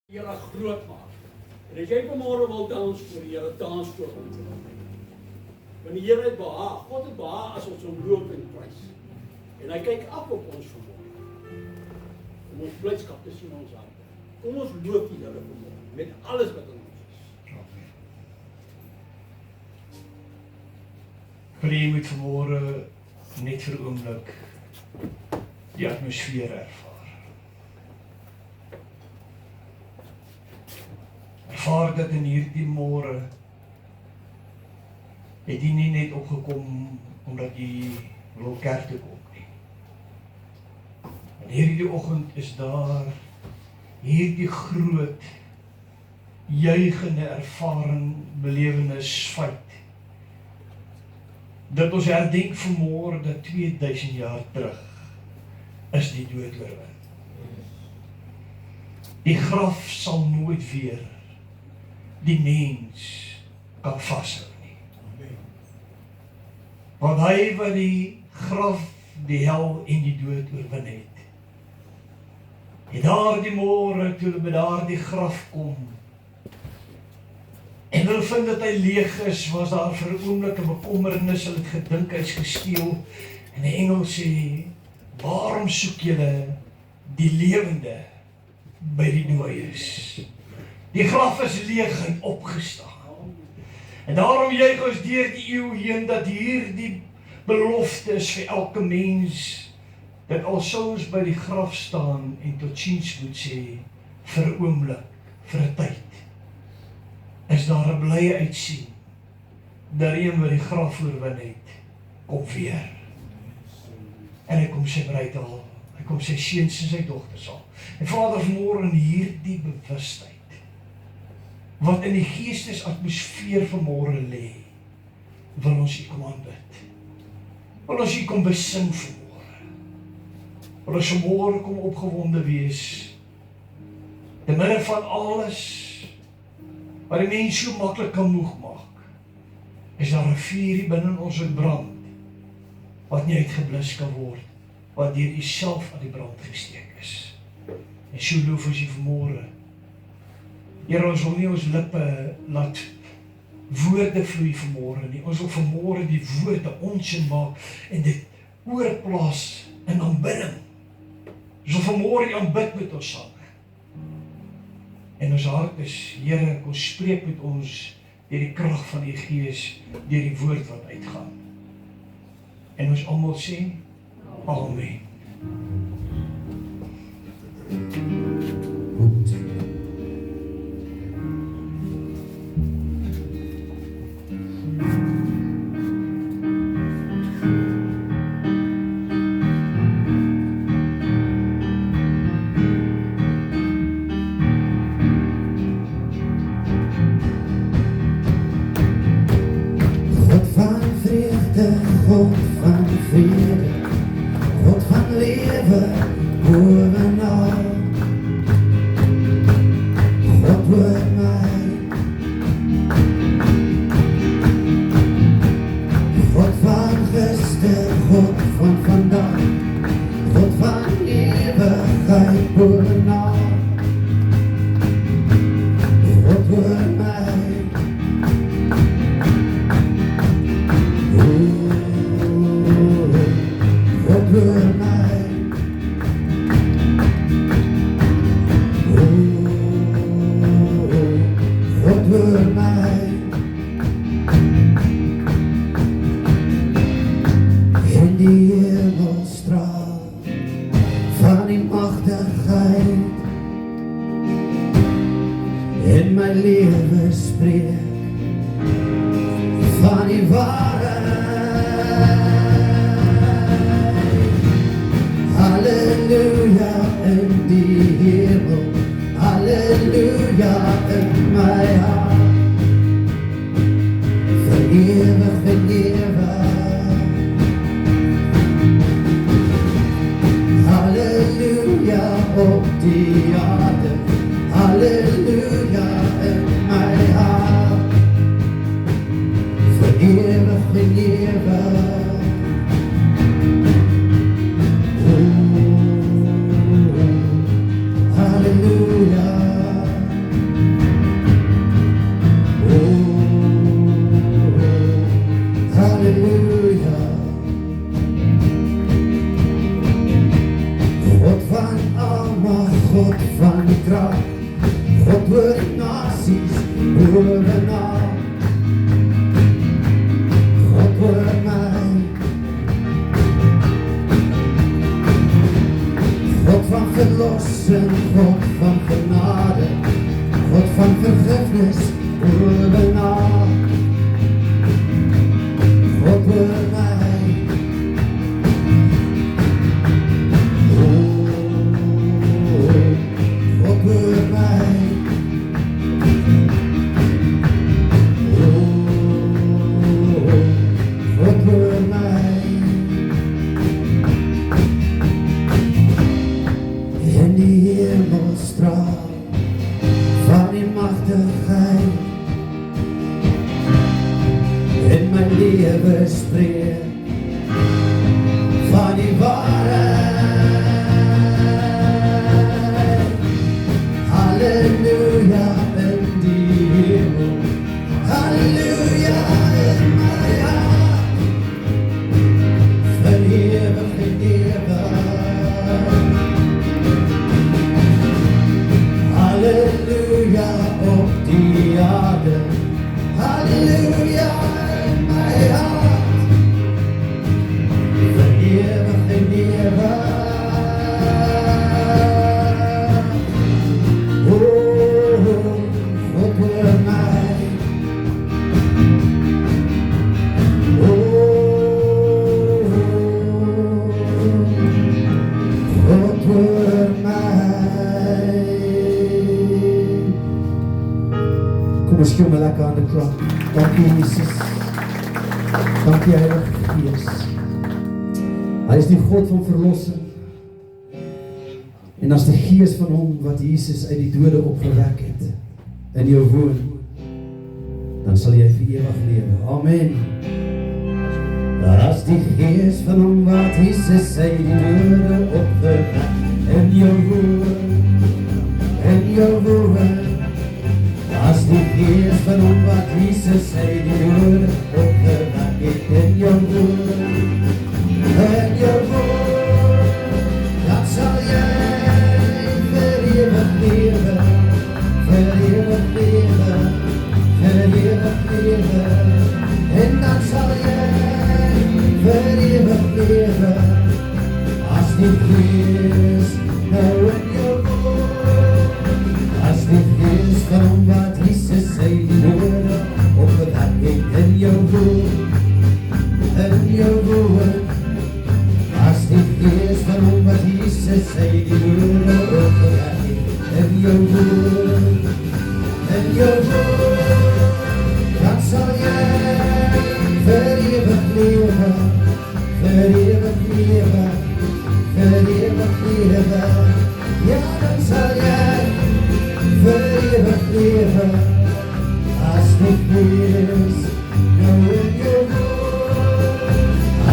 Here groot maak. En as jy vanmôre wil dans voor die Here, dans voor hom. Want die Here het behaag, God het behaag as ons hom loof en prys. En hy kyk af op ons vanmôre. Om ons blydskap te sien in ons harte. Kom ons loof die Here vanmôre met alles wat in ons is. Maar jy moet vanmôre net vir 'n oomblik die atmosfeer ervaar. Ervaar dat in hierdie môre het jy nie net opgekom omdat jy wil kerk toe kom nie. En hierdie oggend is daar hierdie groot juigende ervaring, belewenis, feit dat ons herdenk vanmôre dat 2000 jaar terug is die dood oorwin. Die graf sal nooit weer die mens kan vashou nie. Want hy wat die graf, die hel en die dood oorwin het daardie môre toe hulle by daardie graf kom en hulle vind dat hy leeg is, was daar vir 'n oomblik 'n bekommernis, hulle het gedink hy's gesteel en die engel sê, waarom soek julle die lewende by die dooies? Die graf is leeg en opgestaan. En daarom juig ons deur die eeu heen dat hierdie belofte is vir elke mens, dat al sou ons by die graf staan en totsiens moet sê, vir 'n oomblik, vir 'n tyd, is daar 'n blye uitsien, dat een wat die graf oorwin het, kom weer. En hy kom sy bruid al, hy kom sy seuns en sy dogters al. En Vader, vanmôre in hierdie bewustheid, wat in die geestesatmosfeer vanmôre lê, wil ons U kom aanbid. Wil ons U kom besing vanmôre. Wil ons vanmôre kom opgewonde wees, te midde van alles wat die mens so maklik kan moeg maak, is daar 'n vuur hier binne in ons wat brand, wat nie uitgeblus kan word, wat deur U self aan die brand gesteek is. En so loof ons U vanmôre. Here, ons wil nie ons lippe laat woorde vloei vanmôre nie. Ons wil vanmôre die woorde onsin maak en dit oorplaas in aanbidding. Ons wil vanmôre U aanbid met ons sang. En ons hart is, Here, kom spreek met ons deur die krag van U Gees, deur die woord wat uitgaan. En ons almal sê, Amen. God van vrede, God van lewe, bovenal. God hoor my, God van gister, God van vandag, God van ewigheid, bovenal. God hoor my. In die hemelstraal van die magtigheid, in my lewe spreek van die waarheid. Halleluja in die hemel, halleluja in my hart, vir ewig en ewig. Halleluja op die aarde, halleluja in my hart, vir ewig en ewig. Halleluja. God oor die nasies, bovenal. God oor my. God van verlossing, God van genade, God van vergifnis, bovenal. God oor my. Lewe spreek van die waarheid. Halleluja in die hemel, halleluja in my hart, vir ewig en ewig. Halleluja op die aarde, halleluja in my hart, vir ewig en ewig. God oor my. God oor my. Kom ons gee hom 'n lekker hande klap. Dankie Jesus. Dankie Heilige Gees. Hy is die God van verlossing. En as die Gees van hom wat Jesus uit die dode opgewek het in jou woon, dan sal jy vir ewig lewe. Amen. As die Gees van hom wat Jesus uit die dode opgewek in jou woon, as die Gees van hom wat Jesus uit die dode opgewek het in jou woon, dan sal jy vir ewig lewe, vir ewig lewe, vir ewig lewe, en dan sal jy vir ewig lewe, as die Gees nou in jou woon, as die Gees van hom wat Jesus uit die dode opgewek het in jou woon, as die Gees van hom wat Jesus uit die dode opgewek het in jou woon, dan sal jy vir ewig lewe, vir ewig lewe, vir ewig lewe, ja dan sal jy vir ewig lewe, as die Gees nou in jou woon,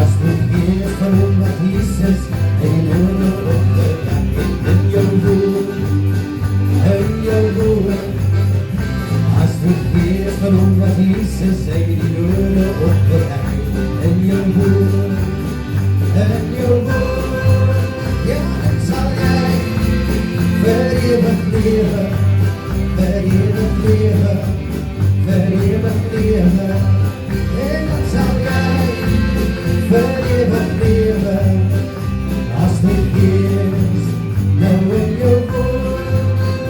as die Gees van hom wat Jesus uit die dode opgewek het in jou woon, as die Gees van hom wat Jesus uit die dode opgewek het in jou woon, ja dan sal jy vir ewig lewe, vir ewig lewe, vir ewig lewe, en dan sal jy vir ewig lewe, as die Gees nou in jou woon,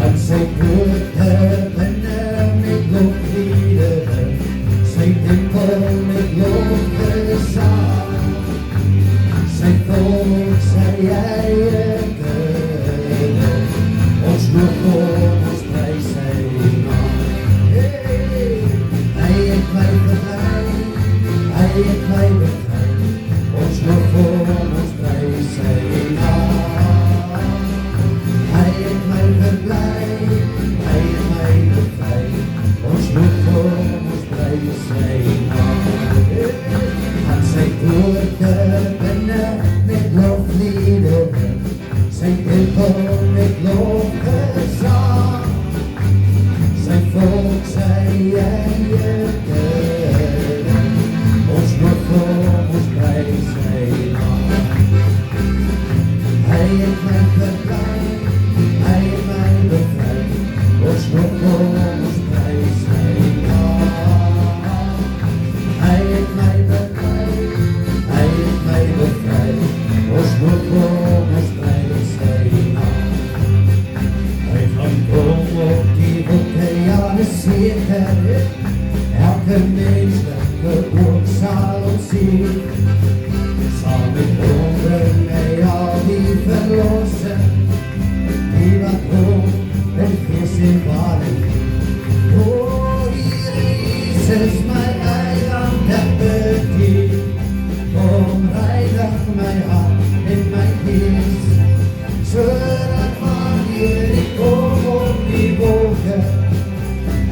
en sy poorte binne met lofliedere, sy tempel met lofgesang, sy volk, sy eie kinders, ons loof hom, ons prys sy naam. Hy het my bevry, hy het my bevry, ons loof hom, ons prys sy naam. Hy het my verblij, hy het my bevry, ons loof hom, ons prys sy naam. Aan sy poorte binne met lofliedere, sy tempel met lofgesang, seker, elke menslike oog sal ons sien. Saam met hom bring hy al die verlossing, die wat hom in gees en waarheid. O, Here Jesus, my eiland ek bedien, kom reinig my hart en my gees, sodat wanneer ek kom op die wolke,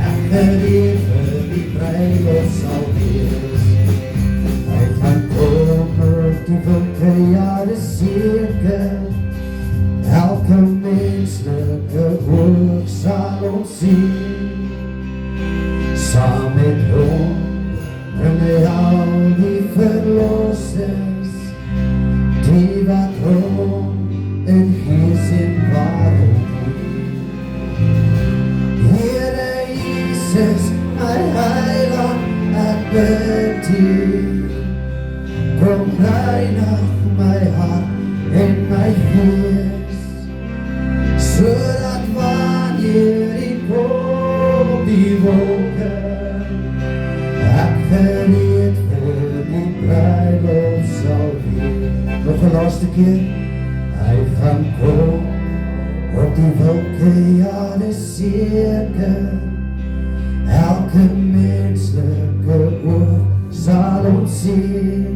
ek gereed vir die bruiloft sal wees. Hy gaan kom op die wolke, ja, dis seker, elke menslike oog sal ons sien. Saam met hom bring hy al die verlossers, die wat hom in gees en waarheid dien. Here Jesus, my heiland, ek bedien, kom reinig my hart en my gees, sodat wanneer ek kom op die wolke, ek gereed vir die bruiloft sal wees. Nog 'n laaste keer. Hy gaan kom op die wolke, ja, dis seker, elke menslike oog sal ons sien.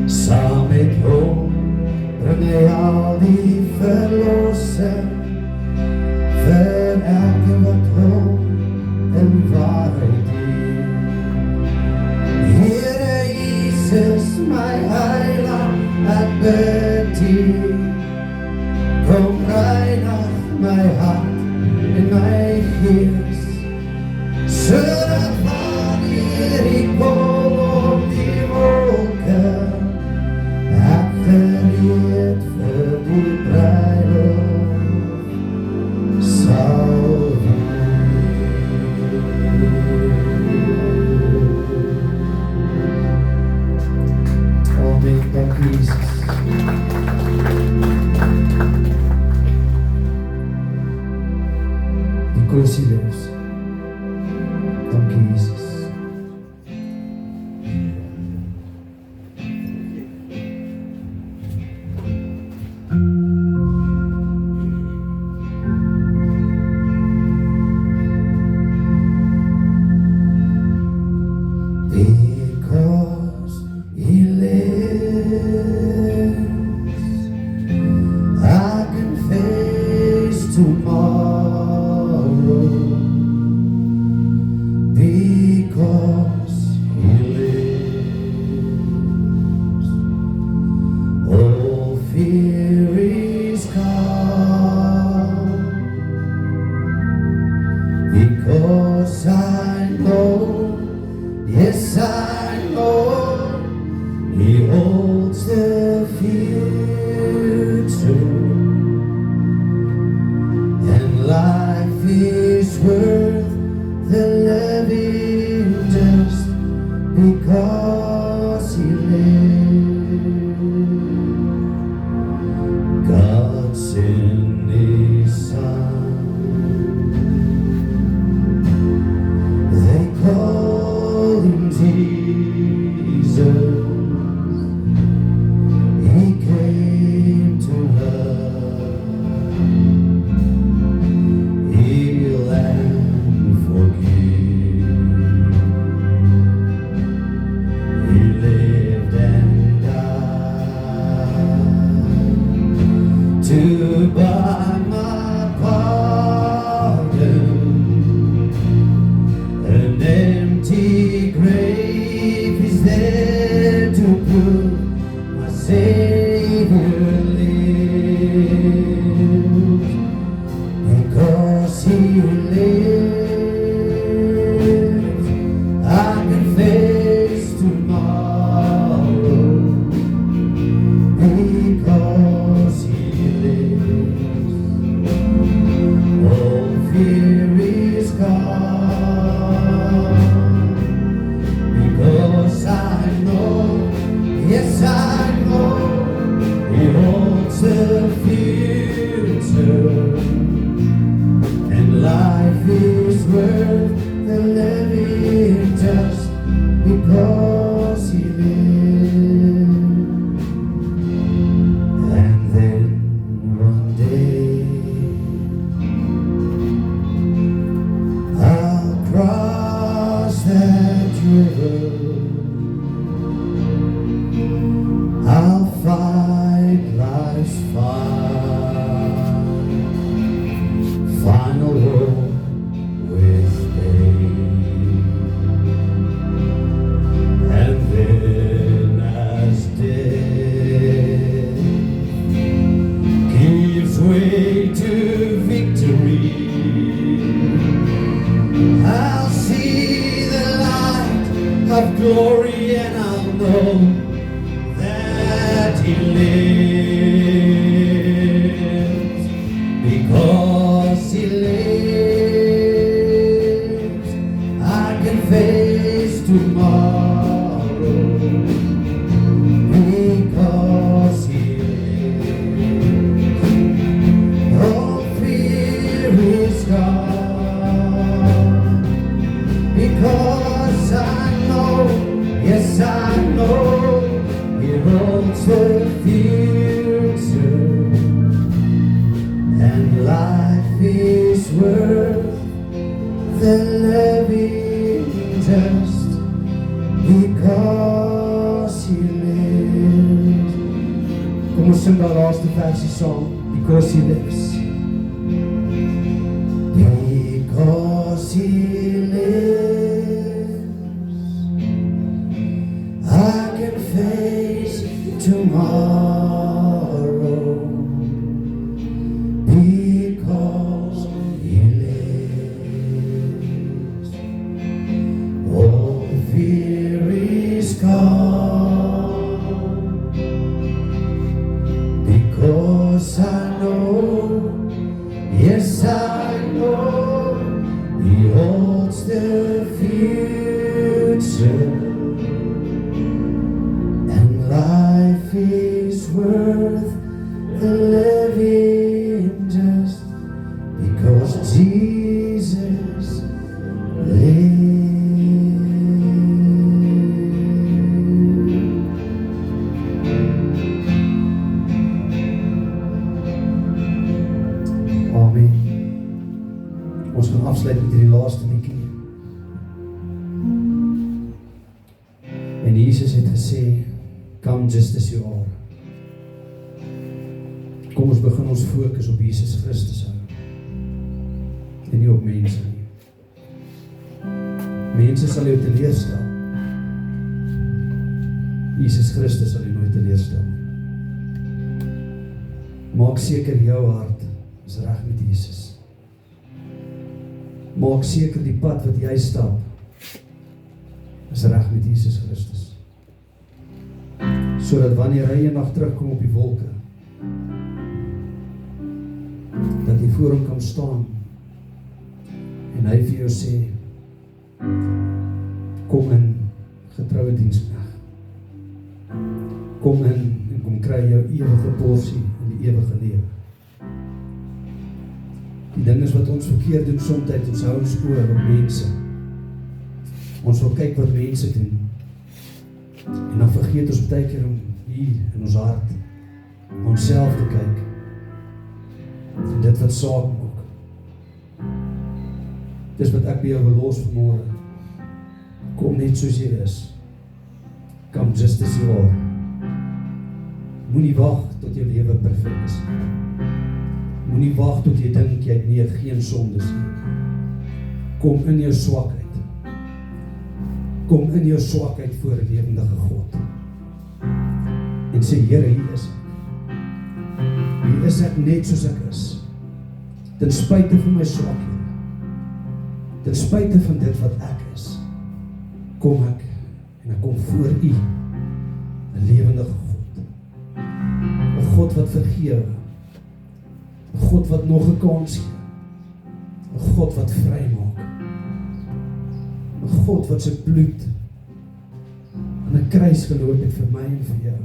Saam met hom bring hy al die verlossing, vir elke wat hom in waarheid dien. Here Jesus, my heiland, ek bedien, kom reinig my hart en my gees, sodat wanneer ek kom op die wolke, ek gereed vir die bruiloft sal wees. Amen, dank u Jesus. Die kosie wees. Dank u Jesus. Because he lives, I can face tomorrow. Because he lives, all fear is gone. Because I know, yes I know, he holds the future, and life is worth the living just because he lives. God sent his son, they call him Jesus. He came to love, heal and forgive. He lived and died to buy my pardon. An empty grave is there to prove my Savior lives. Because he lives, I can face tomorrow. Because he lives, all fear is gone. Because I know, yes I know, he holds the future, and life is glory, and I'll know that He lives. Because He lives, I can face tomorrow. Because He lives, all fear is gone. Because I know, yes I know, He holds the future, and life is worth the living just because He lives. Kom ons sing daai laaste versie saam, because He lives. Because He lives, I can face tomorrow. Because He lives, all fear is gone. Because I know, yes I know, He holds the future, and life is worth the living just because Jesus lives. Amen. Ons gaan afsluit met die laaste liedjie. En Jesus het gesê, come just as you are. Kom ons begin ons fokus op Jesus Christus hou. En nie op mense nie. Mense sal jou teleurstel. Jesus Christus sal jou nooit teleurstel nie. Maak seker jou hart is reg met Jesus. Maak seker die pad wat jy stap is reg met Jesus Christus. Sodat wanneer hy eendag terugkom op die wolke, dat jy voor hom kan staan en hy vir jou sê, kom in getroue diensknegt. Kom in en kom kry jou ewige porsie in die ewige lewe. Die ding is wat ons verkeerd doen soms, ons hou ons oor op mense. Ons wil kyk wat mense doen. En dan vergeet ons baie keer om hier in ons hart onsself te kyk. En dit wat saak maak. Dis wat ek by jou wil los vanmôre. Kom net soos jy is. Come just as you are. Moenie wag tot jou lewe perfek is. Moenie wag tot jy dink jy het geen sondes nie. Kom in jou swakheid. Kom in jou swakheid voor 'n lewendige God. En sê, Here, hier is ek. Hier is ek net soos ek is. Ten spyte van my swakhede. Ten spyte van dit wat ek is. Kom ek en ek kom voor U. 'n lewendige God. 'n God wat vergewe. 'n God wat nog 'n kans gee. 'n God wat vry maak. 'n God wat sy bloed aan 'n kruis geloop het vir my en vir jou,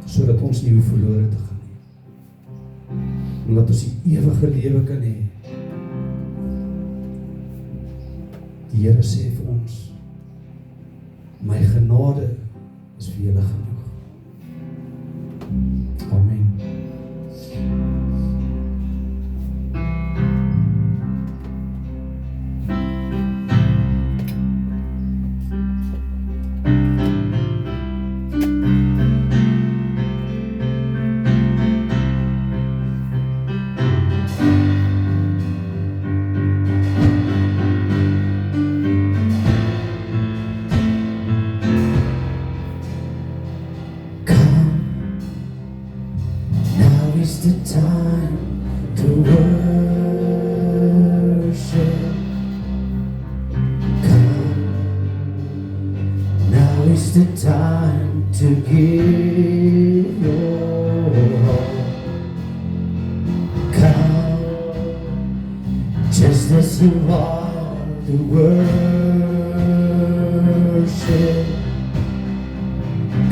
sodat ons nie hoef verlore te gaan nie, en dat ons die ewige lewe kan hê. Die Here sê vir ons, my genade is vir julle genoeg. Amen. is the time to give your all. Come, just as you are, to worship.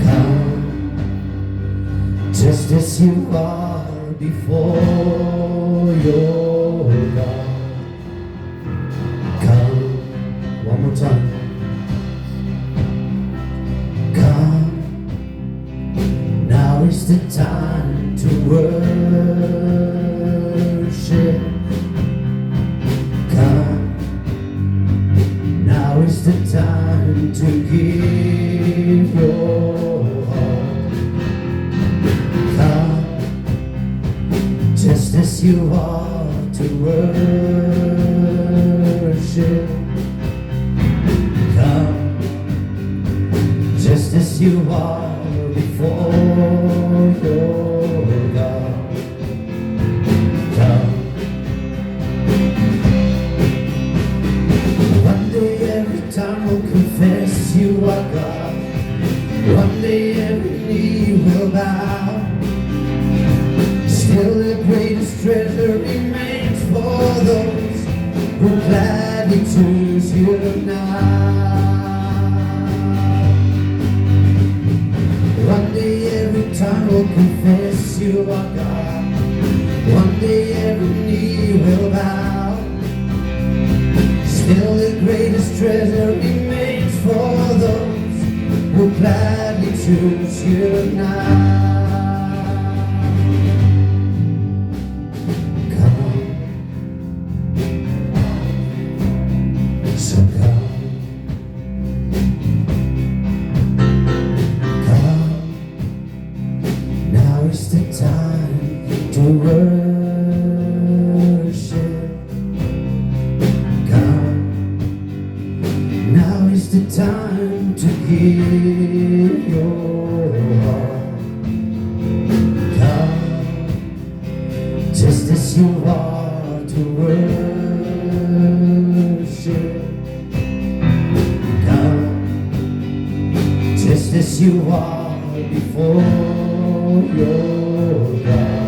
Come, just as you are before your God. Come, one more time. Come, now is the time to worship. Come, now is the time to give your heart. Come, just as you are, to worship. Come, just as you are before your God. Come. One day every tongue will confess you are God. One day every knee will bow. Still the greatest treasure remains for those who gladly choose you now. One day every tongue will confess you are God. One day every knee will bow. Still the greatest treasure remains for those who gladly choose you now. It's the time to worship. Come, now is the time to give your heart. Come, just as you are, to worship. Come, just as you are before your God.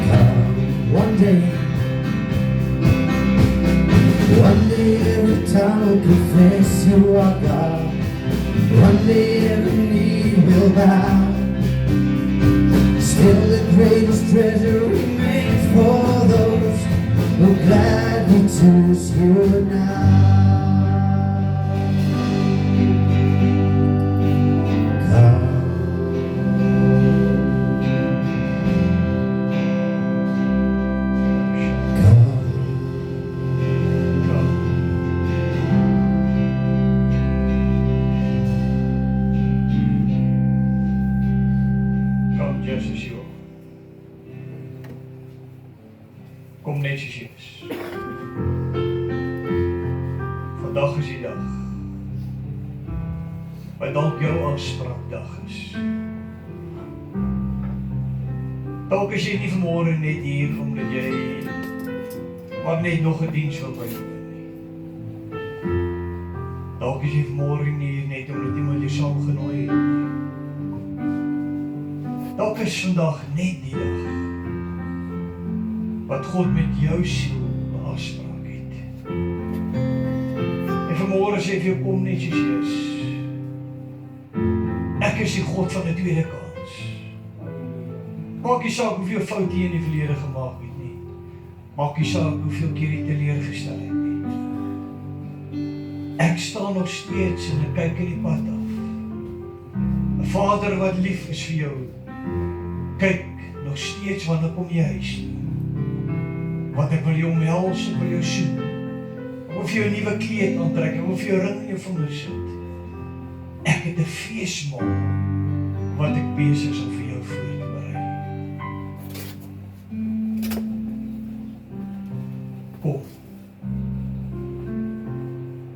Come, one day every tongue will confess you are God. One day every knee will bow. Still the greatest treasure remains for those who gladly choose you now. Kom net soos jy is. Vandag is die dag wat dalk jou aanspraakdag is. Dalk is jy nie vanmôre net hier omdat jy maar net nog 'n diens wil bywoon nie. Dalk is jy vanmôre nie hier net omdat iemand jou saamgenooi het nie. Dalk is vandag net die dag wat God met jou siel 'n afspraak het. En vanmôre sê vir jou, kom net soos jy is. Ek is die God van 'n tweede kans. Maak nie saak hoeveel foute jy in die verlede gemaak het nie. Maak nie saak hoeveel keer jy teleurgestel het nie. Ek staan nog steeds en ek kyk in die pad af. 'n Vader wat lief is vir jou, kyk nog steeds wanneer kom jy huis toe. Want ek wil jou omhels, ek wil jou soen. Ek wil vir jou 'n nuwe kleed aantrek, ek wil vir jou ring in jou vinger sit. Ek het 'n feesmaal wat ek besig is om vir jou voor te berei. Kom.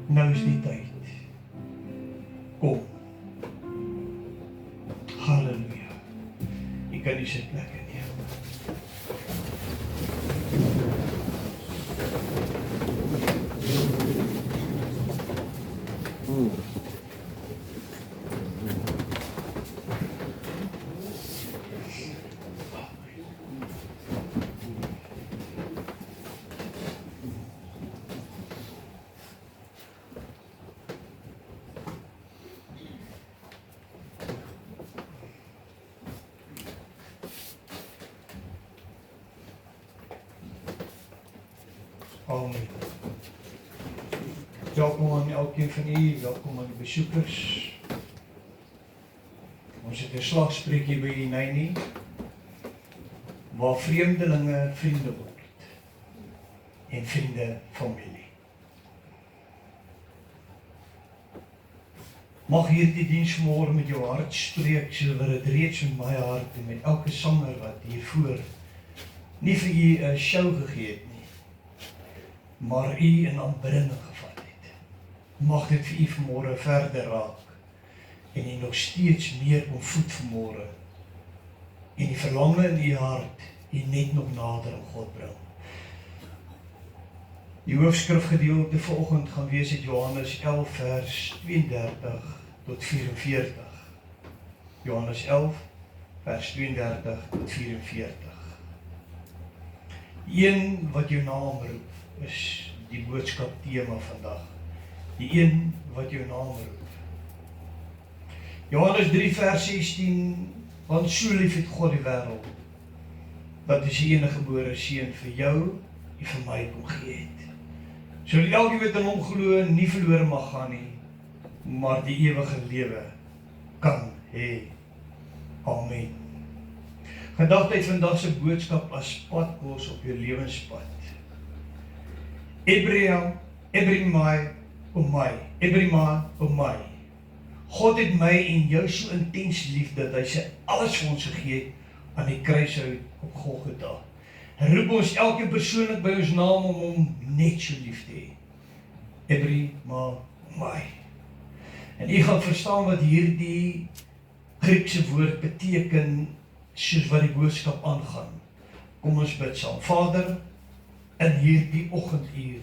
Nou is die tyd. Kom. Halleluja. Jy kan die sitplek inneem. Amen. Welkom aan elkeen van u, welkom aan die besoekers. Ons het 'n slagspreekie by Hinei, waar vreemdelinge vriende word en vriende familie. Mag hierdie diens môre met jou hart spreek, so wat dit reeds met my hart en met elke sanger wat hiervoor nie vir u 'n show gegee het nie, maar u in aanbidding gevat het. Mag dit vir u vanmôre verder raak en u nog steeds meer omvoed vanmôre en die verlange in u hart u net nog nader aan God bring. Die hoofskrifgedeelte vanoggend gaan wees uit Johannes 11 vers 32 tot 44. Johannes 11 vers 32 tot 44. Die een wat jou naam roep is die boodskap tema vandag. Die een wat jou naam roep. Johannes 3 vers 16, want so lief het God die wêreld, dat hy sy enige gebore seun vir jou en vir my kom gee het. Sodat elkeen wat in hom glo nie verlore mag gaan nie, maar die ewige lewe kan hê. Amen. Gedagte vandag se boodskap as padkos op jou lewenspad. Ebrimai o my. God het my en jou so intens lief dat hy sy alles vir ons gegee het aan die kruishout op Golgotha. Hy roep ons elkeen persoonlik by ons naam om hom net so lief te hê. Ebrimai. En u gaan verstaan wat hierdie Griekse woord beteken soos wat die boodskap aangaan. Kom ons bid saam. Vader, in hierdie oggenduur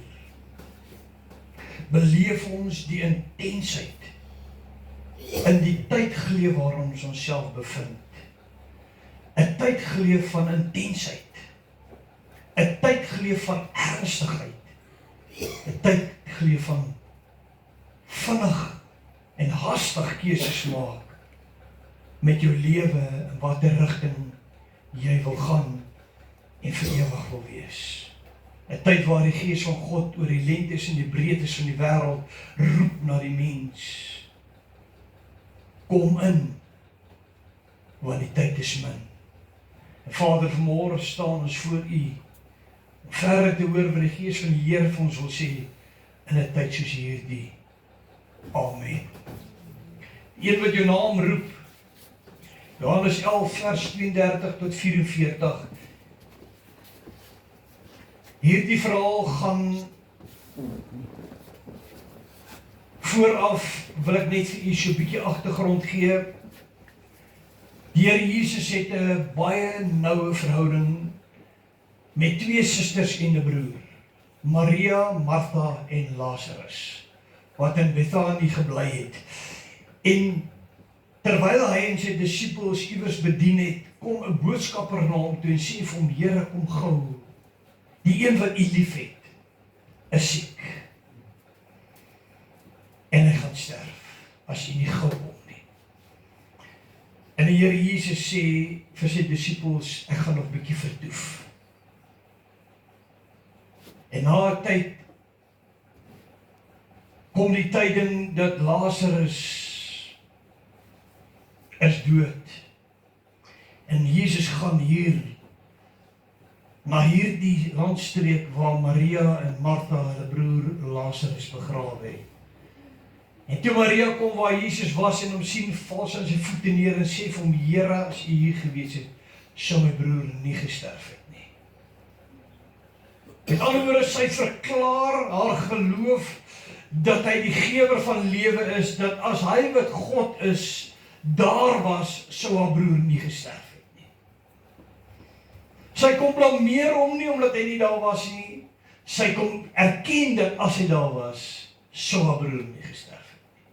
beleef ons die intensheid in die tydgeleef waarin ons onsself bevind. 'n tydgeleef van intensheid. 'n tydgeleef van ernstigheid. 'n tydgeleef van vinnig en hastig keuses maak met jou lewe en watter rigting jy wil gaan en vir ewig wil wees. 'n tyd waar die Gees van God oor die lengtes en die breedtes van die wêreld roep na die mens. Kom in, want die tyd is min. En Vader, vanmôre staan ons voor u, om verder te hoor wat die Gees van die Here vir ons wil sê, in 'n tyd soos hierdie. Amen. Een wat jou naam roep, Johannes 11 vers 32 tot 44. Hierdie verhaal gaan vooraf, wil ek net vir u so 'n bietjie agtergrond gee. Die Here Jesus het 'n baie noue verhouding met twee susters en 'n broer, Maria, Martha en Lazarus, wat in Bethanie gebly het. En terwyl hy en sy disippels iewers bedien het, kom 'n boodskapper na hom toe en sê vir hom, Here, kom gou. Die een wat u liefhet, is siek. En hy gaan sterf, as u nie gou kom nie. En die Here Jesus sê vir sy disippels, ek gaan nog 'n bietjie vertoef. En na 'n tyd kom die tyding dat Lazarus is dood. En Jesus gaan hier na hierdie landstreek waar Maria en Martha hulle broer Lazarus begrawe het. En toe Maria kom waar Jesus was en hom sien, val sy aan sy voete neer en sê vir hom, Here, as u hier gewees het, sou my broer nie gesterf het nie. Met ander woorde, sy verklaar haar geloof dat hy die gewer van lewe is, dat as hy wat God is, daar was, sou haar broer nie gesterf het nie. Sy kom blameer hom nie omdat hy nie daar was nie. Sy kom erken dat as hy daar was, sou haar broer nie gesterf het nie.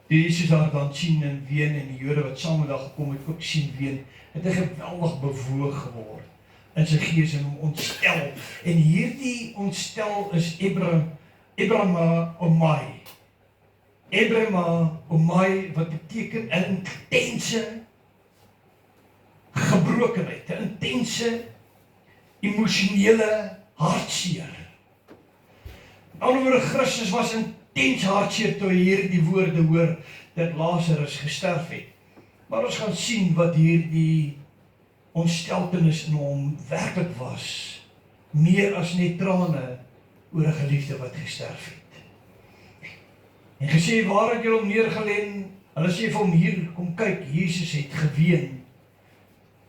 Die Jesus daar dan sien en ween en die Jode wat saam met haar gekom het ook sien ween, het hy geweldig bewoog geword in sy gees en hom ontstel. En hierdie ontstel is Ebrima omai, wat beteken 'n intense gebrokenheid, 'n intense emosionele hartseer. In ander woorde, Christus was intens hartseer toe hy hierdie woorde hoor dat Lazarus gesterf het. Maar ons gaan sien wat hierdie ontsteltenis in hom werklik was, meer as net trane oor 'n geliefde wat gesterf het. En gesê, waar het julle hom neergelê? Hulle sê vir hom, hier, kom kyk, Jesus het geween.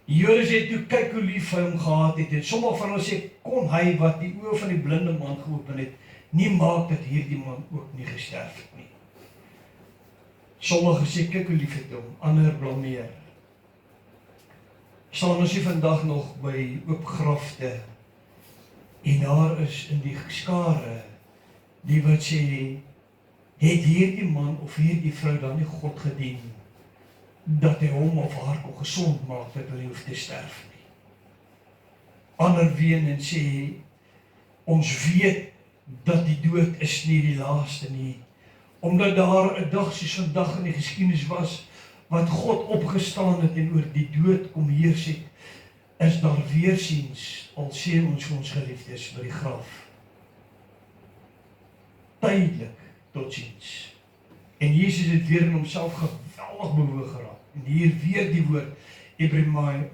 Die Jode sê, toe kyk hoe lief hy hom gehad het, en sommige van hulle sê, kon hy wat die oë van die blinde man geopen het, nie maak dat hierdie man ook nie gesterf het nie. Sommige sê, kyk hoe lief het hom, ander blameer. Staan ons hier vandag nog by oop grafte, en daar is in die skare, die wat sê, het hierdie man of hierdie vrou dan nie God gedien, dat hy hom of haar kon gesond maak, dat hulle hoef te sterf nie. Ander ween en sê, ons weet, dat die dood is nie die laaste nie, omdat daar 'n dag soos vandag in die geskiedenis was, wat God opgestaan het en oor die dood kom heers het, is daar weersiens, al sê ons vir ons geliefdes by die graf. Tydelik totsiens. En Jesus het weer in homself geweldig bewoog geraak. En hier weer die woord, Ebremai.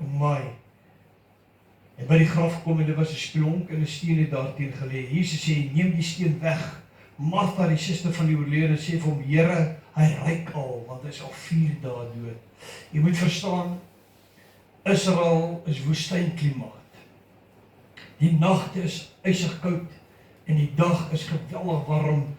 En by die graf kom en dit was 'n spelonk en 'n steen het daarteen gelê. Jesus sê, neem die steen weg. Martha, die suster van die oorledene, sê vir hom, Here, hy ruik al, want hy is al 4 dae dood. Jy moet verstaan, Israel is woestynklimaat. Die nagte is ysig koud en die dag is geweldig warm.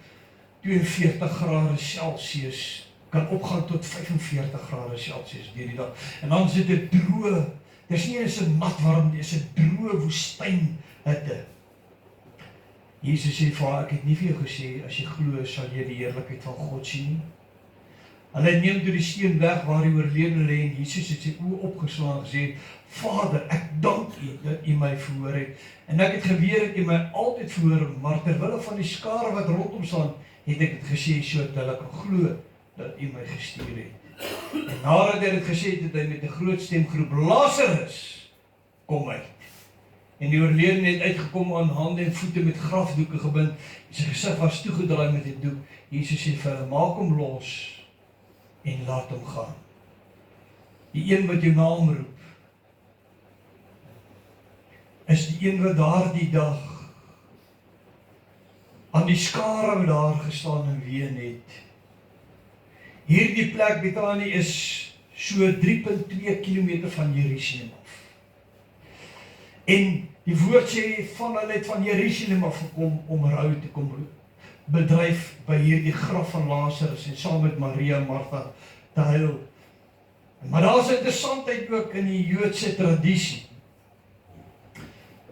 42 grade Celsius kan opgaan tot 45 grade Celsius deur die dag. En dan sit dit droë. Dis nie eens 'n nat warm, dis 'n droë woestynhitte. Jesus sê vir haar, ek het nie vir jou gesê, as jy glo, sal jy die heerlikheid van God sien nie. Hulle neem toe die steen weg waar die oorledene lê en Jesus het sy oë opgeslaan en gesê, Vader, ek dank U dat U my verhoor het. En ek het geweet dat U my altyd verhoor, maar terwille van die skare wat rondom staan, het ek dit gesê sodat hulle kan glo dat U my gestuur het. En nadat hy dit gesê het, hy met 'n groot stem geroep, Lazarus, kom uit. En die oorledene het uitgekom aan hande en voete met grafdoeke gebind. En sy gesig was toegedraai met 'n doek. Jesus sê vir hulle, maak hom los en laat hom gaan. Die een wat jou naam roep, is die een wat daardie dag aan die skare wat daar gestaan en ween het. Hierdie plek, Betanië, is so 3,2 kilometer van Jerusalem af. En die woord sê, van hulle het van Jerusalem af gekom om rou te kom bedryf by hierdie graf van Lazarus en saam met Maria en Martha te huil. Maar daar is 'n interessantheid ook in die Joodse tradisie,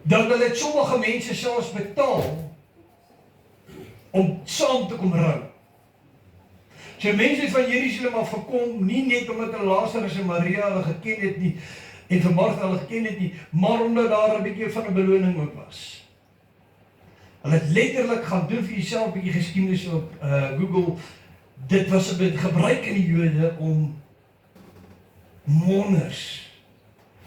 dat hulle het sommige mense selfs betaal om saam te kom rou. So mense het van Jerusalem af gekom, nie net omdat hulle Lazarus en Maria hulle geken het nie, en vir Martha hulle geken het nie, maar omdat daar 'n bietjie van 'n beloning ook was. Hulle het letterlik gaan doen vir jouself 'n bietjie geskiedenis op Google. Dit was 'n gebruik in die Jode om monners,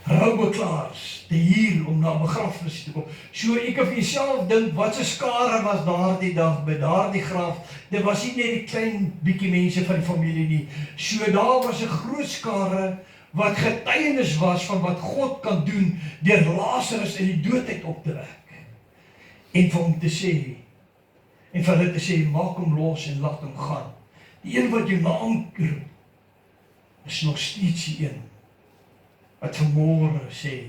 roubeklaars te huur om na begrafnisse te kom. So ek kan vir jouself dink, wat se skare was daardie dag by daardie graf. Dit was nie net die klein bietjie mense van die familie nie. So daar was 'n groot skare wat getuienis was van wat God kan doen deur Lazarus in die dood uit op te wek. En vir hom te sê, en vir hulle te sê, maak hom los en laat hom gaan. Die een wat jou naam roep, is nog steeds die een wat vanmôre sê,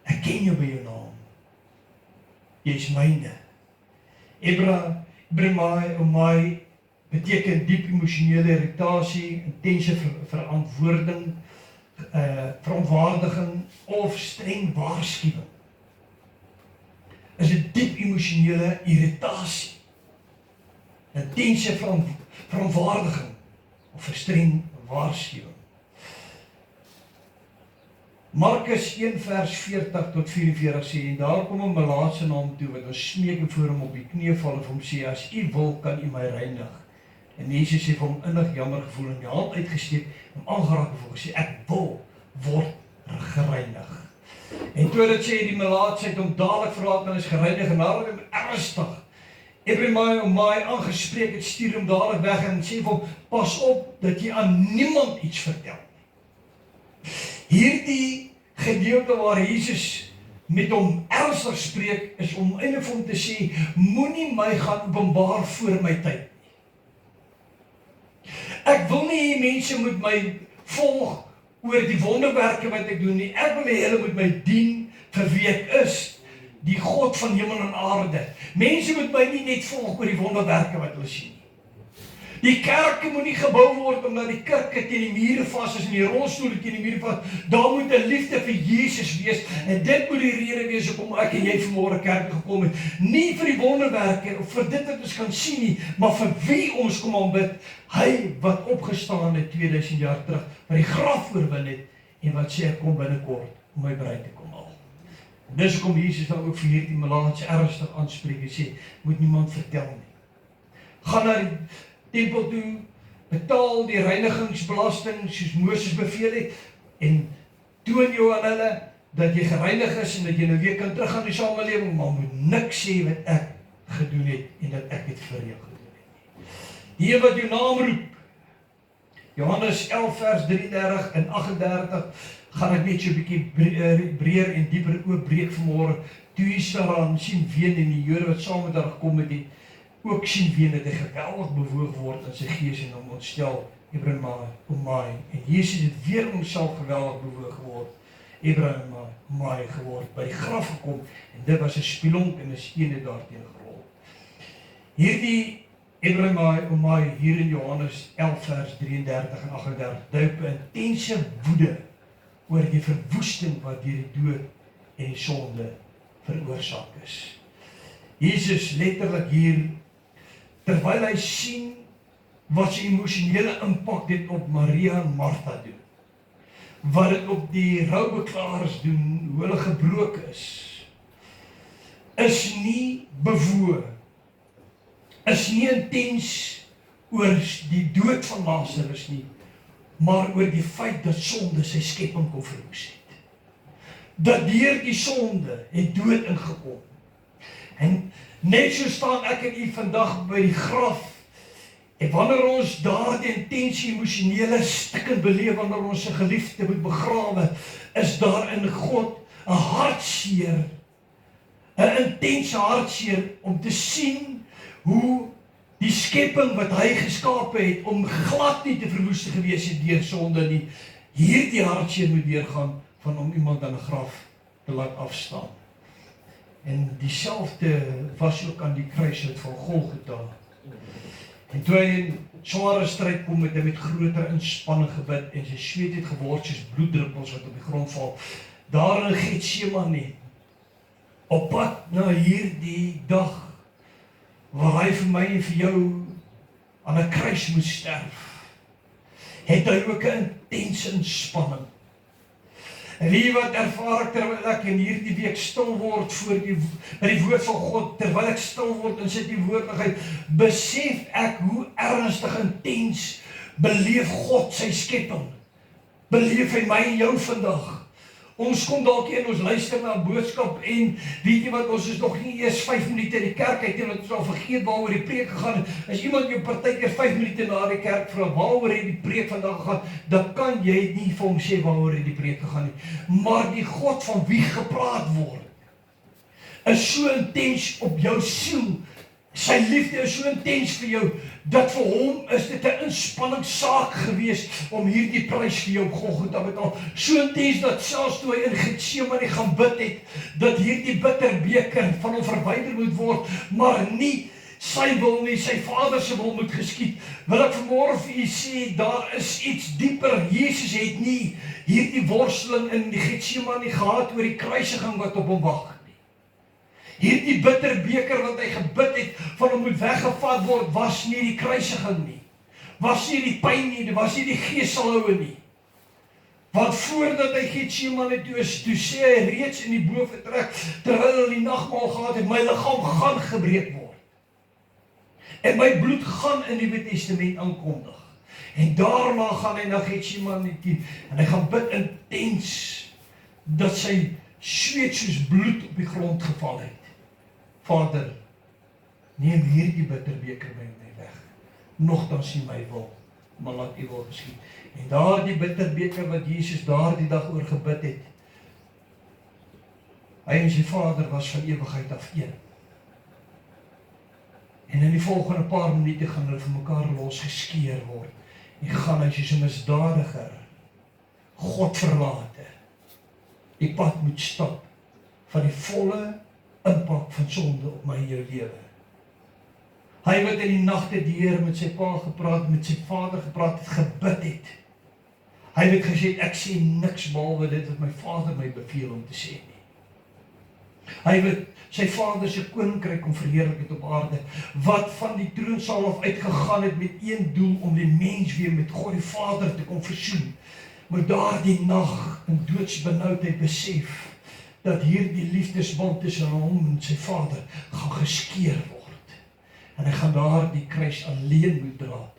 ek ken jou by jou naam. Jy is myne. Ebremai omai beteken diep emosionele irritasie, intense verontwaardiging of streng waarskuwing. Is 'n diep emosionele irritasie, intense verontwaardiging of 'n streng waarskuwing. Markus 1 vers 40 tot 44 sê, en daar kom 'n melaatse na hom toe, wat ons smeek en voor hom op die knie val en vir hom sê, as U wil, kan U my reinig. En Jesus sê vir hom innig jammer gevoel en die hand uitgesteek, en aangeraak en vir hom gesê, ek wil word gereinig. En toe dit sê die melaatsheid om dadelik verlaat en is gereinig en nadat hom ernstig Ebrahimai aangespreek het, stuur hom dadelik weg en sê vir hom, pas op dat jy aan niemand iets vertel. Hierdie gedeelte waar Jesus met hom ernstig spreek, is om eintlik vir hom te sê, moenie my gaan openbaar voor my tyd nie. Ek wil nie hê mense moet my volg oor die wonderwerke wat ek doen nie. Ek wil hê hulle moet my dien vir wie ek is, die God van hemel en aarde. Mense moet my nie net volg oor die wonderwerke wat hulle sien nie. Die kerke moet nie gebou word omdat die kerke teen die mure vas is en die rolstoele teen die mure vas. Daar moet 'n liefde vir Jesus wees en dit moet die rede wees hoekom ek en jy vanmôre kerk gekom het. Nie vir die wonderwerke of vir dit wat ons kan sien nie, maar vir wie ons kom aanbid. Hy wat opgestaan het 2000 jaar terug, wat die graf oorwin het en wat sê ek kom binnekort om my bruid te kom haal. Dis hoekom Jesus dan ook vir hierdie melaatse ernstig aanspreek en sê, moet niemand vertel nie. Gaan na die tempel toe, betaal die reinigingsbelasting soos Moses beveel het en toon jou aan hulle dat jy gereinig is en dat jy nou weer kan teruggaan in die samelewing, maar moet niks sê wat ek gedoen het en dat ek dit vir jou gedoen het. Die een wat jou naam roep, Johannes 11 vers 33 en 38, gaan ek net so 'n bietjie breër en dieper oopbreek vanmôre. Toe is daaraan sien ween en die Jode wat saam met haar gekom het, die ook sien ween dat hy geweldig bewoog word in sy gees en hom ontstel, Ebrahimai. En Jesus het weer homself geweldig bewoog geword, Ebrahimai geword, by die graf gekom en dit was 'n spilonk en 'n steen het daarteen gerol. Hierdie Ebrahimai hier in Johannes 11 vers 33 en 38 dui op 'n intense woede oor die verwoesting wat deur die dood en die sonde veroorsaak is. Jesus letterlik hier, terwyl hy sien wat sy emosionele impak dit op Maria en Martha doen, wat dit op die roubeklaars doen, hoe hulle gebroken is nie bewoe, is nie intens oor die dood van Lazarus nie, maar oor die feit dat sonde sy skepping kon verwoes het. Dat deur die sonde het dood ingekom. En net so staan ek en u vandag by die graf, en wanneer ons daar die intense emosionele stikkend beleef, wanneer ons 'n geliefde moet begrawe, is daar in God 'n hartseer, 'n intense hartseer om te sien hoe die skepping wat hy geskape het, om glad nie te verwoes te gewees het deur sonde nie, hierdie hartseer moet deurgaan van om iemand aan 'n graf te laat afstaan. En dieselfde was ook aan die kruishout van Golgotha. En toe hy in sware stryd kom, het hy met groter inspanning gebid en sy sweet het geword soos bloeddruppels wat op die grond val. Daar in Getsemane, op pad na hierdie dag, waar hy vir my en vir jou aan 'n kruis moet sterf, het hy ook 'n intense inspanning. En wie wat ervaar ek terwyl ek in hierdie week stil word by die woord van God, terwyl ek stil word in sy teenwoordigheid, besef ek hoe ernstig intens beleef God sy skepping. Beleef hy my en jou vandag. Ons kom dalk hier en ons luister na 'n boodskap en weet jy wat, ons is nog nie eers 5 minute in die kerk uit en ons al vergeet waaroor die preek gegaan het. As iemand jou partykeer 5 minute na die kerk vra waaroor het die preek vandag gegaan, dan kan jy nie vir hom sê waaroor het die preek gegaan nie. Maar die God van wie gepraat word, is so intens op jou siel. Sy liefde is so intens vir jou, dat vir hom is dit 'n inspanningssaak gewees om hierdie prys vir jou op Golgotha te betaal. So intens dat selfs toe hy in Getsemane gaan bid het, dat hierdie bitter beker van hom verwyder moet word, maar nie sy wil nie, sy Vader se wil moet geskied. Wil ek vanmôre vir u sê, daar is iets dieper. Jesus het nie hierdie worsteling in die Getsemane gehad oor die kruisiging wat op hom wag. Hierdie bitter beker wat hy gebid het, van hom moet weggevat word, was nie die kruisiging nie. Was nie die pyn nie, dit was nie die geeselhoue nie. Want voordat hy Getsemane toe is, toe sê hy reeds in die boefretrek, terwyl hy die nagmaal gehad het, my liggaam gaan gebreek word. En my bloed gaan in die Nuwe Testament aankondig. En daarna gaan hy na Getsemane toe, en hy gaan bid intens, dat sy sweet soos bloed op die grond geval het. Vader, neem hierdie bitterbeker by my weg. Nogtans nie my wil, maar laat U wil geskied. En daardie bitterbeker wat Jesus daardie dag oor gebid het, hy en sy Vader was van ewigheid af een. En in die volgende paar minute gaan hulle vir mekaar losgeskeer word. En gaan hy soos 'n misdadiger, God verlate, die pad moet stap van die volle impak van sonde op my en jou lewe. Hy wat in die nagte deur met sy pa gepraat, met sy Vader gepraat het, gebid het. Hy het gesê, ek sê niks behalwe dit wat my Vader my beveel om te sê nie. Hy wat sy Vader se koninkryk kom verheerlik het op aarde, wat van die troonsaal af uitgegaan het met een doel om die mens weer met God die Vader te kom versoen. Maar daardie nag in doodsbenauwdheid besef dat hierdie liefdesband tussen hom en sy Vader gaan geskeer word. En hy gaan daar die kruis alleen moet dra,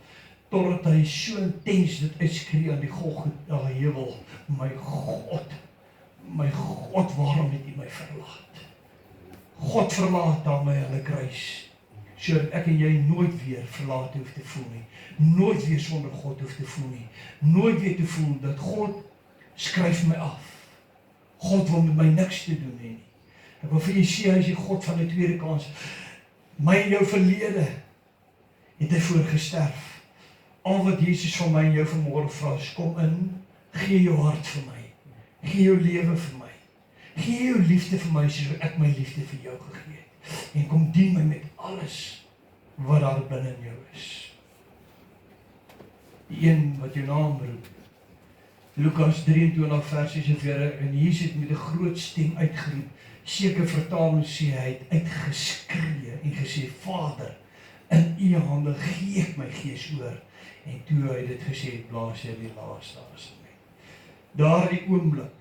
totdat hy so intens dit uitskree aan die Golgotha heuwel, my God, waarom het U my verlaat? God verlaat aan my hulle kruis, sodat ek en jy nooit weer verlaat hoef te voel nie, nooit weer sonder God hoef te voel nie, nooit weer te voel dat God skryf my af. God wil met my niks te doen nie. Ek wil vir u sê, hy is die God van die tweede kans. My en jou verlede het hy voorgesterf. Al wat Jesus van my en jou vanmôre vra is, kom in, gee jou hart vir my, gee jou lewe vir my, gee jou liefde vir my, soos ek my liefde vir jou gegee het, en kom dien my met alles wat daar binne in jou is. Die een wat jou naam roep, Lukas 23 vers 46, en Jesus het met 'n groot stem uitgeroep, seker vertaling sê hy het uitgeskree en gesê, Vader, in U hande gee ek my gees oor. En toe hy dit gesê het, blaas hy die laaste asem uit. Daardie oomblik,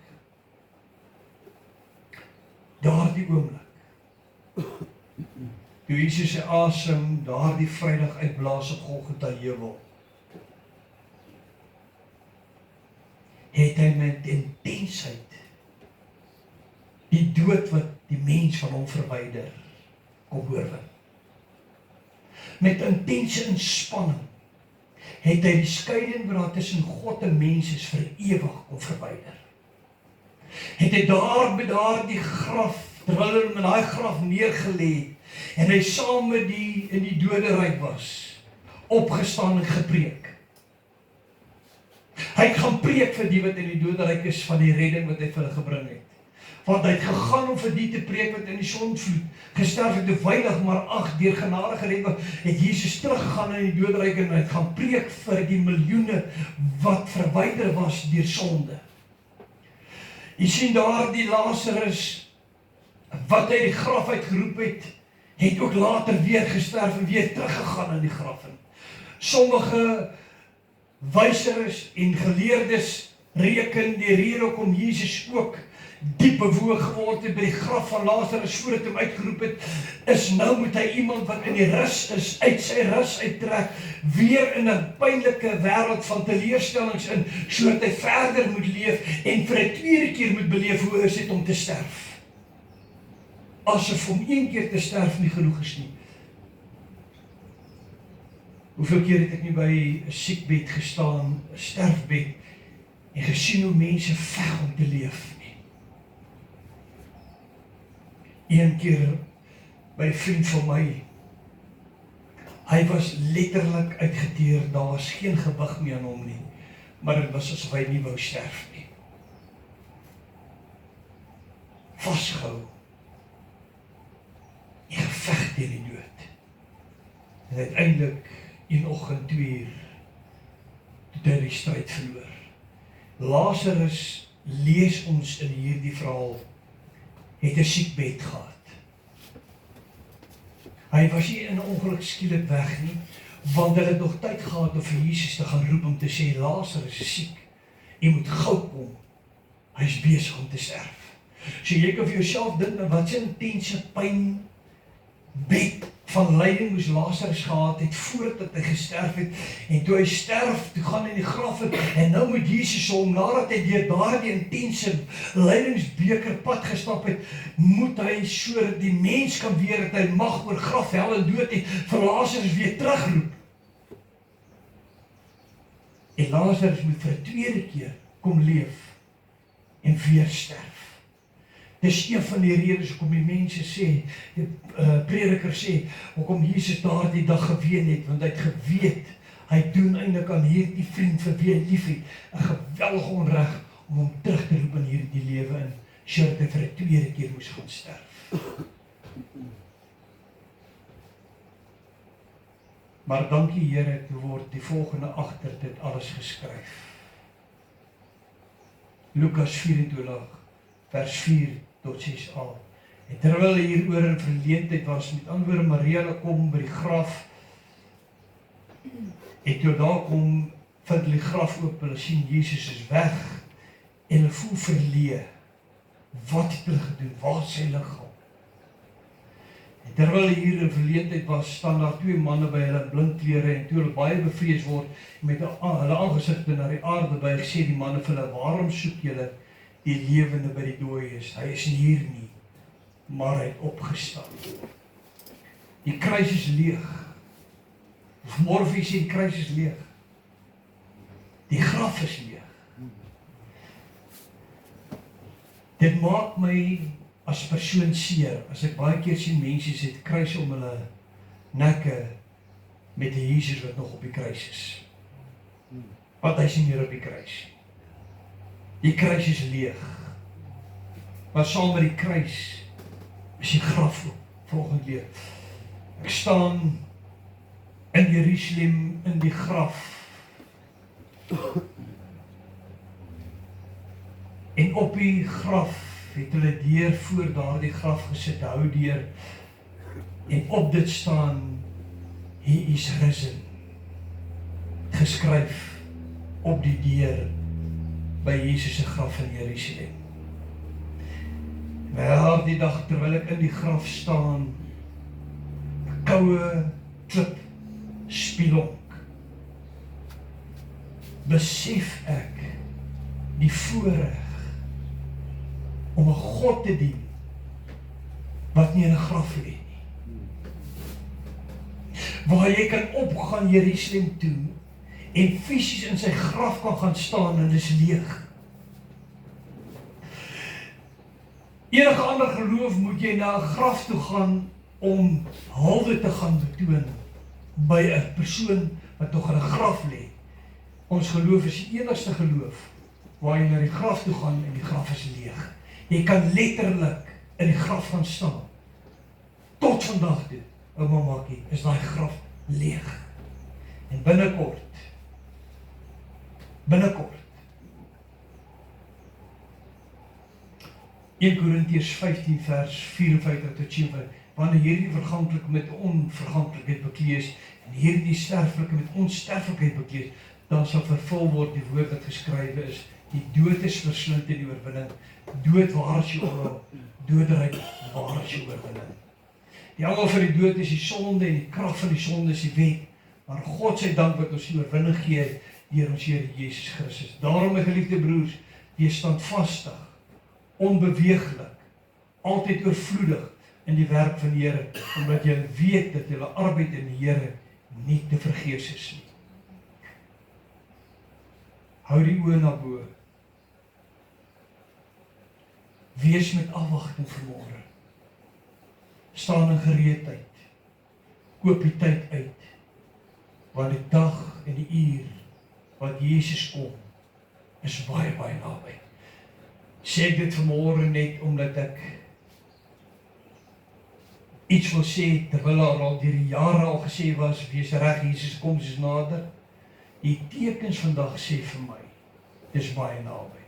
toe Jesus sy asem daardie Vrydag uitblaas op Golgotha heuwel, het hy met intensheid die dood wat die mens van hom verwyder kom oorwin. Met intense inspanning het hy die skeiding wat daar tussen God en mens is vir ewig kom verwyder. Het hy daar by daardie graf, terwyl hy hom in daai graf neergelê en hy saam met die in die doderyk was, opgestaan en gepreek. Hy het gaan preek vir die wat in die doderyk is van die redding wat hy vir hulle gebring het. Want hy het gegaan om vir die te preek wat in die sondvloed gesterf het, weinig maar deur genade gered word, het Jesus teruggegaan in die doderyk en hy het gaan preek vir die miljoene wat verwyder was deur sonde. Jy sien daar die Lazarus wat hy die graf uitgeroep het ook later weer gesterf en weer teruggegaan in die graf in. Sommige wyseres en geleerdes reken die rede hoekom Jesus ook diep bewoog geword het by die graf van Lazarus voordat hom uitgeroep het, is nou moet hy iemand wat in die rus is, uit sy rus uittrek, weer in 'n pynlike wêreld van teleurstellings in, sodat hy verder moet leef en vir 'n tweede keer moet beleef hoe is dit om te sterf. Asof om een keer te sterf nie genoeg is nie. Hoeveel keer het ek nie by 'n siekbed gestaan, 'n sterfbed, en gesien hoe mense veg om te leef nie. Een keer by 'n vriend van my, hy was letterlik uitgeteer, daar was geen gewig meer aan hom nie, maar dit was asof hy nie wou sterf nie. Vasgehou, en geveg teen die dood. En uiteindelik, een oggend 2 uur, toe hy die stryd verloor. Lazarus, lees ons in hierdie verhaal, het 'n siekbed gehad. Hy was nie in 'n ongeluk skielik weg nie, want hulle het nog tyd gehad om vir Jesus te gaan roep om te sê, Lazarus is siek, jy moet gou kom, hy is besig om te sterf. So jy kan vir jouself dink, wat 'n intense pyn bed van lyding moes Lazarus gehad het voordat hy gesterf het, en toe hy sterf, toe gaan hy in die graf in, en nou moet Jesus hom, nadat hy deur daardie intense lydingsbeker pad gestap het, moet hy sodat die mens kan weet dat hy mag oor graf, hel en dood het, vir Lazarus weer terugroep. En Lazarus moet vir 'n tweede keer kom leef en weer sterf. Dis een van die redes hoekom die mense sê, die prediker sê, hoekom Jesus daardie dag geween het, want hy het geweet, hy doen eintlik aan hierdie vriend vir wie hy lief het, 'n geweldige onreg om hom terug te roep in hierdie lewe in, sodat hy vir 'n tweede keer moes gaan sterf. Maar dankie Here, toe word die volgende agter dit alles geskryf. Lukas 24, vers 4 tot 6a. En terwyl hy hieroor in verleentheid was, met ander woorde Maria kom by die graf, en toe daar kom, vind die graf oop, hulle sien Jesus is weg, en hulle voel verleë. Wat het hulle gedoen? Waar is sy liggaam? En terwyl hy hier in verleentheid was, staan daar 2 manne by hulle in blindklere, en toe hulle baie bevrees word, met hulle aangesigte na die aarde buig, sê die manne vir hulle, waarom soek julle die lewende by die dooies? Hy is nie hier nie, maar hy het opgestaan. Die kruis is leeg. Vanmôre sê die kruis is leeg. Die graf is leeg. Dit maak my as persoon seer, as ek baie keer sien mense het kruis om hulle nekke met die Jesus wat nog op die kruis is. Want hy is nie meer op die kruis. Die kruis is leeg. Maar saam met die kruis is die graf volgende weer. Ek staan in Jerusalem in die graf. En op die graf het hulle deur voor daardie graf gesit, hou deur, en op dit staan, He is risen, geskryf op die deur by Jesus se graf in Jerusalem. Wel, die dag terwyl ek in die graf staan, 'n koue klip spilonk, besef ek die voorreg om 'n God te dien wat nie in 'n graf lê nie. Waar jy kan opgaan Jerusalem toe en fisies in sy graf kan gaan staan en dis leeg. Enige ander geloof moet jy na 'n graf toe gaan om hulde te gaan betoon by 'n persoon wat nog in 'n graf lê. Ons geloof is die enigste geloof waar jy na die graf toe gaan en die graf is leeg. Jy kan letterlik in die graf gaan staan. Tot vandag toe, ouma Makkie, is daai graf leeg. En binnekort, 1 Korintiërs 15 vers 54 tot 57, wanneer hierdie verganklik met onverganklikheid bekleed is, en hierdie sterflike met onsterflikheid bekleed, dan sal vervul word die woord wat geskrywe is, die dood is verslind in die oorwinning. Dood, waar is jou oorwinning? Doderyk, waar is jou oorwinning? Die angel vir die dood is die sonde en die krag van die sonde is die wet. Maar God sy dank wat ons die oorwinning gee deur ons Here Jesus Christus. Daarom, my geliefde broers, wees standvastig, onbeweeglik, altyd oorvloedig in die werk van die Here, omdat jy weet dat julle arbeid in die Here nie te vergeefs is nie. Hou die oë na bo. Wees met afwagting vanmôre. Staan in gereedheid. Koop die tyd uit. Want die dag en die uur wat Jesus kom, is baie, baie naby. Sê ek dit vanmôre net omdat ek iets wil sê, terwyl al deur die jare al gesê was, wees reg, Jesus kom soos nader. Die tekens vandag sê vir my, dis baie naby.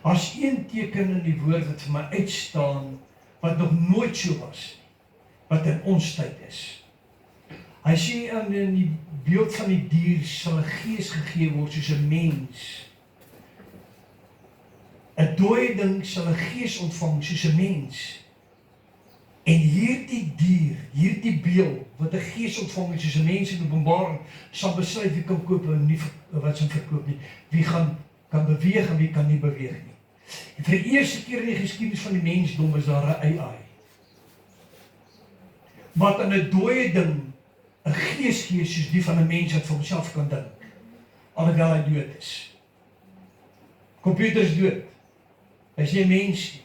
As een teken in die woord wat vir my uitstaan, wat nog nooit so was, wat in ons tyd is. Hy sê in die beeld van die dier sal 'n gees gegee word soos 'n mens. 'n Dooie ding sal 'n gees ontvang soos 'n mens. En hierdie dier, hierdie beeld, wat 'n gees ontvang het, soos 'n mens in Openbaring, sal besluit wie kan koop en nie wat se verkoop nie. Wie kan beweeg en wie kan nie beweeg nie. En vir die eerste keer in die geskiedenis van die mensdom is daar 'n AI. Wat in 'n dooie ding 'n gees gee soos die van 'n mens wat vir homself kan dink, alhoewel hy dood is. Computer is dood. Hy is nie 'n mens nie.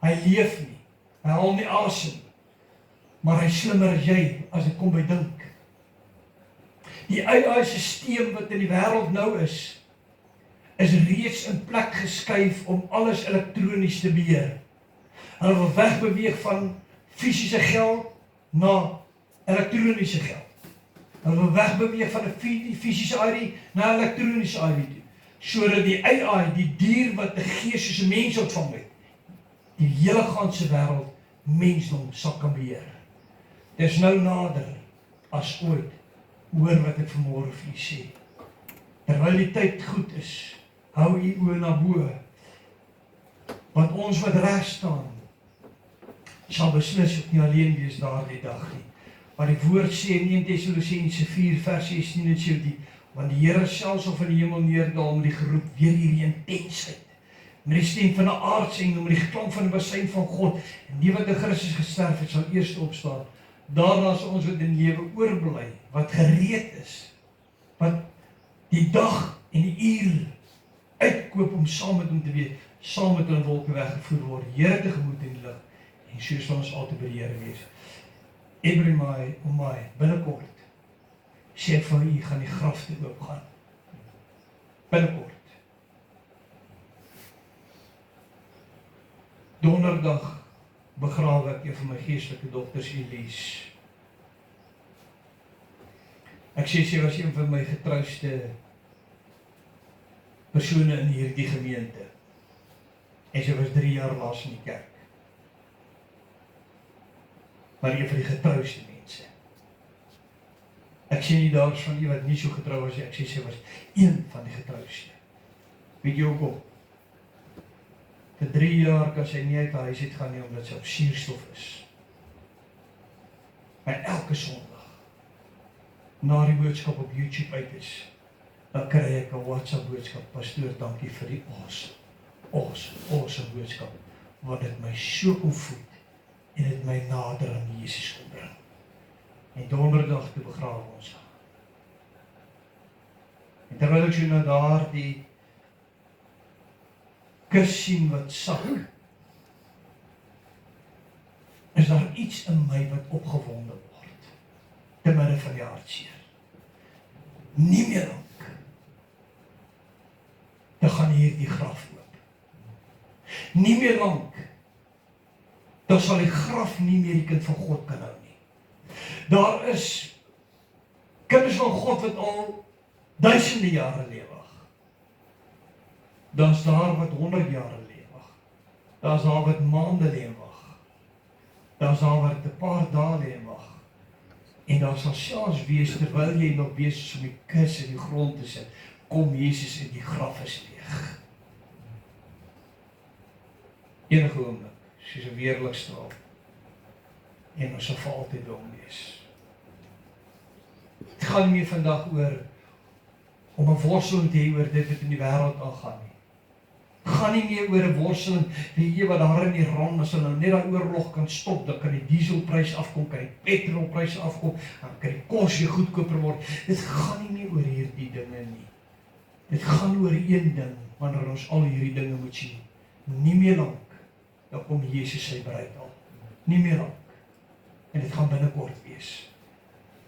Hy leef nie. Hy haal nie asem. Maar hy is slimmer as jy as dit kom by dink. Die AI-sisteem wat in die wêreld nou is reeds in plek geskuif om alles elektronies te beheer. Hulle wil wegbeweeg van fisiese geld na elektroniese geld. Hulle wil wegbeweeg van 'n fisiese ID na elektroniese ID toe. Sodat die AI, die dier wat 'n gees soos 'n mens ontvang het, die hele ganse wêreld mensdom sal kan beheer. Dit is nou nader as ooit. Hoor wat ek vanmôre vir u sê. Terwyl die tyd goed is, hou u oë na bo. Want ons wat reg staan, sal beslis ook nie alleen wees daardie dag nie. Maar die woord sê in 1 Tessalonisense 4 vers 16 en 17, want die Here self sal van die hemel neerddaal met die geroep, weer hierdie intensheid, met die stem van 'n aardsengel, met die geklank van 'n bassein van God, en die wat in Christus gesterf het, sal eers opstaan. Daarna sal ons wat in lewe oorbly, wat gereed is, wat die dag en die uur uitkoop om saam met hom te wees, saam met hulle wolke weggevoer word, Here tegemoet in die lig, en so sal ons altyd by die Here wees. My, binnekort, sê ek van u, gaan die grafte oopgaan. Binnekort. Donderdag begrawe ek een van my geestelike dogters, Elise. Ek sê sy was een van my getrouste persone in hierdie gemeente. En sy was 3 jaar laas in die kerk. Maar een van die getrouste mense. Ek sê nie daar is van die wat nie so getrou was, ek sê sy was een van die getrouste. Weet jy hoekom? Vir 3 jaar kan sy nie uit die huis uit gaan nie, omdat sy op suurstof is. Maar elke Sondag, na die boodskap op YouTube uit is, dan kry ek 'n WhatsApp boodskap, pastoor, dankie vir die awesome boodskap, wat dit my so kom voed, en het my nader aan Jesus kom bring. En donderdag toe begrawe ons haar. En terwyl ek so na daardie kus sien wat sak, is daar iets in my wat opgewonde word, te midde van die hartseer. Nie meer lank, dan gaan hierdie graf oop. Nie meer lank, dan sal die graf nie meer die kind van God kan hou nie. Daar is kinders van God wat al duisende jare lewe. Dan is daar wat 100 jare lewe. Daar is daar wat maande lewe. Daar is daar wat 'n paar dae lewe. En daar sal selfs wees, terwyl jy nog besig is om die kus in die grond te sit, kom Jesus in die graf is leeg. Enige oomblik, soos 'n weerligstraal. En ons sal vir altyd by hom wees. Het gaan nie meer vandag oor om 'n worsteling te hê oor dit wat in die wêreld aangaan nie. Gaan nie meer oor 'n worsteling, weet jy wat daar in Iran, as hulle net daai oorlog kan stop, dan kan die dieselprys afkom, kan die petrolpryse afkom, dan kan die kos weer goedkoper word. Dit gaan nie meer oor hierdie dinge nie. Dit gaan oor een ding, wanneer ons al hierdie dinge moet sien. Nie meer lank, dan kom Jesus sy bruid al. Nie meer lank. En dit gaan binnekort wees.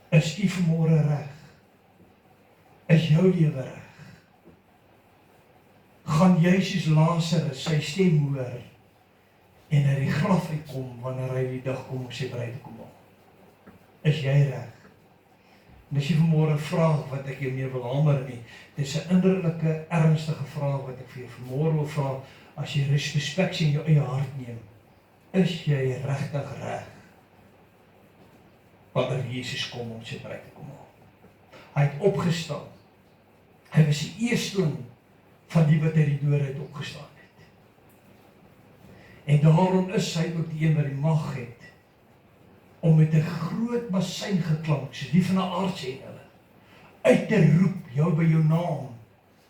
Is u vanmôre reg? Is jou lewe reg? Gaan jy soos Lazarus sy stem hoor en uit die graf uitkom wanneer hy die dag kom om sy bruid te kom haal? Is jy reg? En as jy vanmôre 'n vraag wat ek jou mee wil hamer nie, dit is 'n innerlike, ernstige vraag wat ek vir jou vanmôre wil vra, as jy retrospeksie in jou eie hart neem, is jy regtig reg wanneer Jesus kom om sy bruid te kom haal? Hy het opgestaan. Hy was die eersteling van die wat uit die dood uit opgestaan het. En daarom is hy ook die een wat die mag het om met 'n groot basyn geklank, so die van 'n aardsengele, uit te roep jou by jou naam,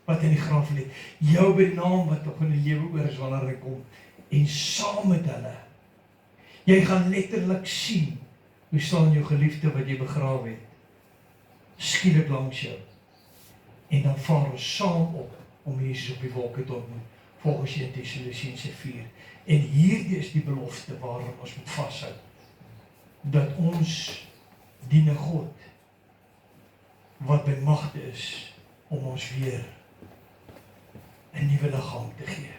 wat in die graf lê, jou by die naam wat nog in die lewe oor is wanneer hy kom, en saam met hulle. Jy gaan letterlik sien, hoe staan jou geliefde wat jy begrawe het, skielik langs jou, en dan vaar ons saam op, om Jesus op die wolke te ontmoet, volgens 1 Tessalonisense 4. En hierdie is die belofte waaraan ons moet vashou, dat ons dien 'n God, wat by magte is, om ons weer 'n nuwe liggaam te gee.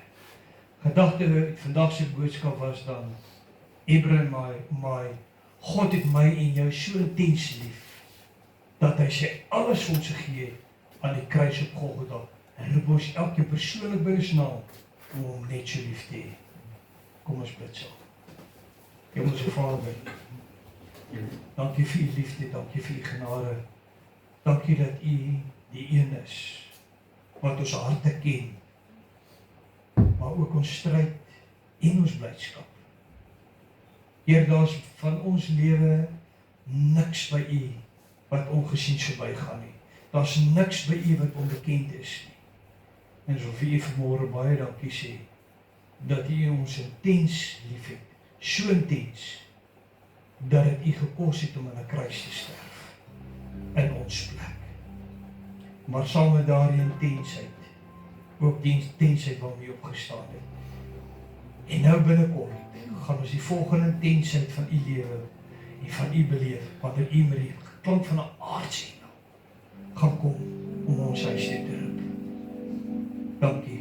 Gedagte, vandag se boodskap was dan, Abraham, my God het my en jou so intens lief, dat hy sy alles vir ons gegee het, aan die kruis op Golgotha, en roep ons elke persoonlik by ons naam, om hom net so lief te hê. Kom ons bid saam. Hemelse Vader, dankie vir u liefde, dankie vir u genade, dankie dat u die een is, wat ons harte ken, maar ook ons stryd en ons blydskap. Heer, daar is van ons lewe niks by u wat ongesien verbygaan nie. Daar's niks by u wat onbekend is nie. En so vir u vanmôre baie dankie sê, dat u ons intens liefhet, so intens, dat het u gekos het om in 'n kruis te sterf, in ons plek. Maar saam met daardie intensheid, ook die intensheid waarmee u opgestaan het. En nou binnekort, gaan ons die volgende intensheid van u lewe, en van u beleef, wanneer u met die klank van 'n aardsengel, gaan kom, om ons huis te roep. Dankie.